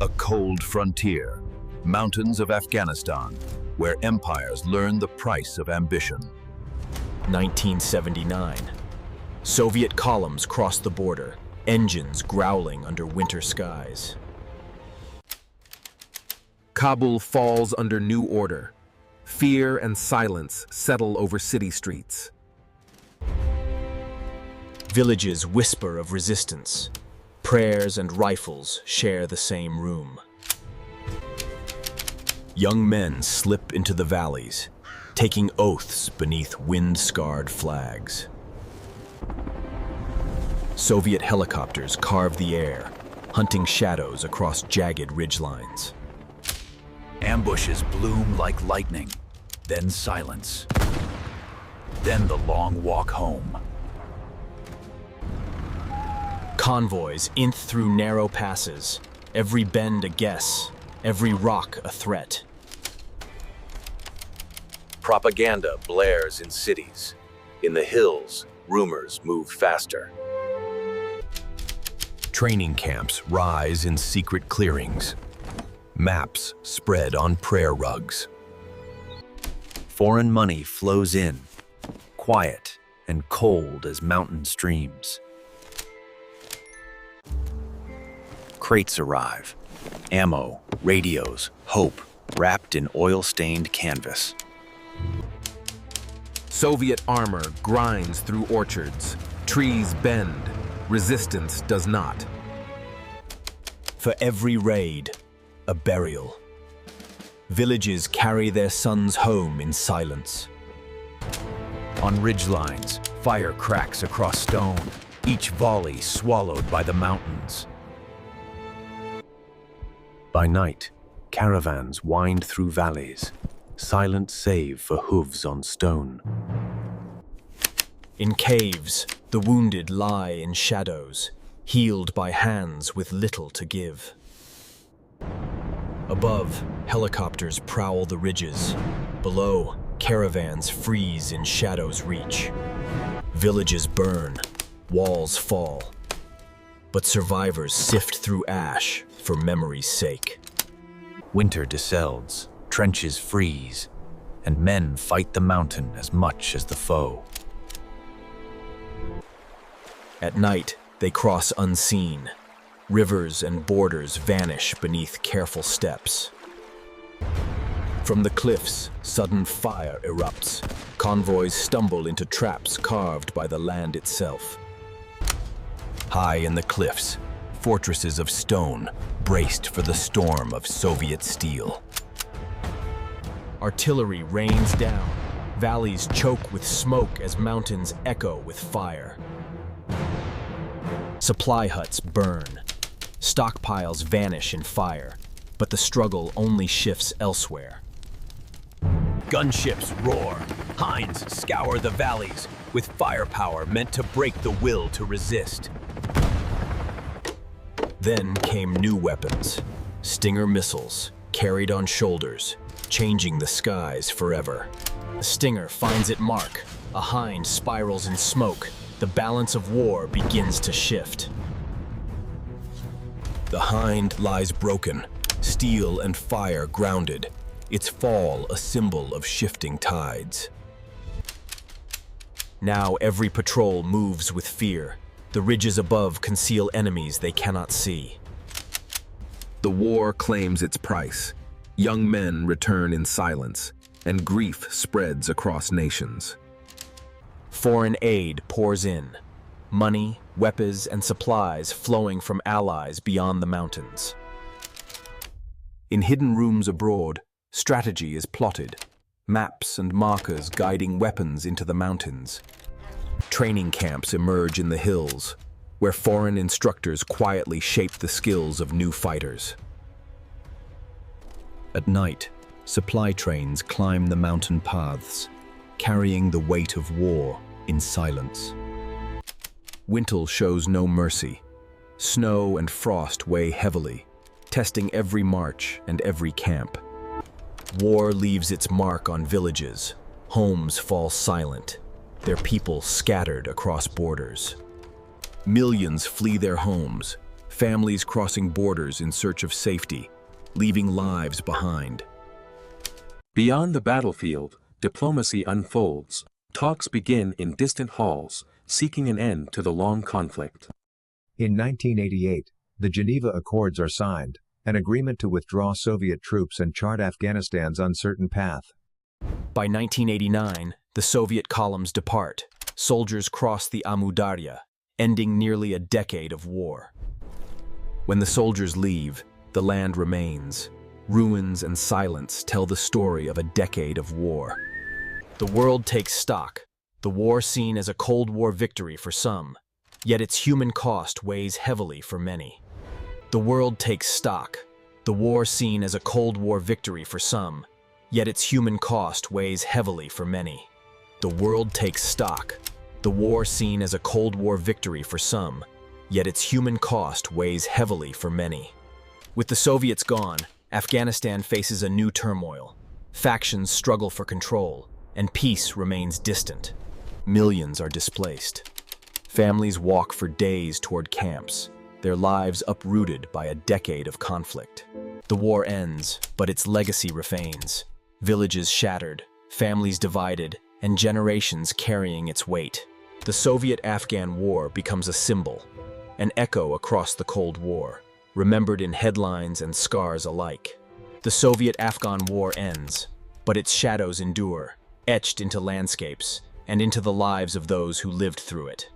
A cold frontier, mountains of Afghanistan, where empires learn the price of ambition. 1979. Soviet columns cross the border, engines growling under winter skies. Kabul falls under new order. Fear and silence settle over city streets. Villages whisper of resistance. Prayers and rifles share the same room. Young men slip into the valleys, taking oaths beneath wind-scarred flags. Soviet helicopters carve the air, hunting shadows across jagged ridgelines. Ambushes bloom like lightning, then silence. Then the long walk home. Convoys inch through narrow passes, every bend a guess, every rock a threat. Propaganda blares in cities. In the hills, rumors move faster. Training camps rise in secret clearings. Maps spread on prayer rugs. Foreign money flows in, quiet and cold as mountain streams. Crates arrive. Ammo, radios, hope, wrapped in oil-stained canvas. Soviet armor grinds through orchards. Trees bend. Resistance does not. For every raid, a burial. Villages carry their sons home in silence. On ridgelines, fire cracks across stone, each volley swallowed by the mountains. By night, caravans wind through valleys, silent save for hooves on stone. In caves, the wounded lie in shadows, healed by hands with little to give. Above, helicopters prowl the ridges. Below, caravans freeze in shadow's reach. Villages burn, walls fall. But survivors sift through ash for memory's sake. Winter descends, trenches freeze, and men fight the mountain as much as the foe. At night, they cross unseen. Rivers and borders vanish beneath careful steps. From the cliffs, sudden fire erupts. Convoys stumble into traps carved by the land itself. High in the cliffs, fortresses of stone braced for the storm of Soviet steel. Artillery rains down. Valleys choke with smoke as mountains echo with fire. Supply huts burn. Stockpiles vanish in fire, but the struggle only shifts elsewhere. Gunships roar. Hinds scour the valleys with firepower meant to break the will to resist. Then came new weapons. Stinger missiles, carried on shoulders, changing the skies forever. The Stinger finds its mark. A Hind spirals in smoke. The balance of war begins to shift. The Hind lies broken, steel and fire grounded, its fall a symbol of shifting tides. Now every patrol moves with fear. The ridges above conceal enemies they cannot see. The war claims its price. Young men return in silence, and grief spreads across nations. Foreign aid pours in. Money, weapons, and supplies flowing from allies beyond the mountains. In hidden rooms abroad, strategy is plotted. Maps and markers guiding weapons into the mountains. Training camps emerge in the hills, where foreign instructors quietly shape the skills of new fighters. At night, supply trains climb the mountain paths, carrying the weight of war in silence. Winter shows no mercy. Snow and frost weigh heavily, testing every march and every camp. War leaves its mark on villages. Homes fall silent, their people scattered across borders. Millions flee their homes, families crossing borders in search of safety, leaving lives behind. Beyond the battlefield, diplomacy unfolds. Talks begin in distant halls, seeking an end to the long conflict. In 1988, the Geneva Accords are signed, an agreement to withdraw Soviet troops and chart Afghanistan's uncertain path. By 1989, the Soviet columns depart. Soldiers cross the Amu Darya, ending nearly a decade of war. When the soldiers leave, the land remains. Ruins and silence tell the story of a decade of war. The world takes stock, the war seen as a Cold War victory for some, yet its human cost weighs heavily for many. The world takes stock, the war seen as a Cold War victory for some, yet its human cost weighs heavily for many. The world takes stock, the war seen as a Cold War victory for some, yet its human cost weighs heavily for many. With the Soviets gone, Afghanistan faces a new turmoil. Factions struggle for control, and peace remains distant. Millions are displaced. Families walk for days toward camps, their lives uprooted by a decade of conflict. The war ends, but its legacy remains. Villages shattered, families divided, and generations carrying its weight. The Soviet-Afghan War becomes a symbol, an echo across the Cold War, remembered in headlines and scars alike. The Soviet-Afghan War ends, but its shadows endure, etched into landscapes and into the lives of those who lived through it.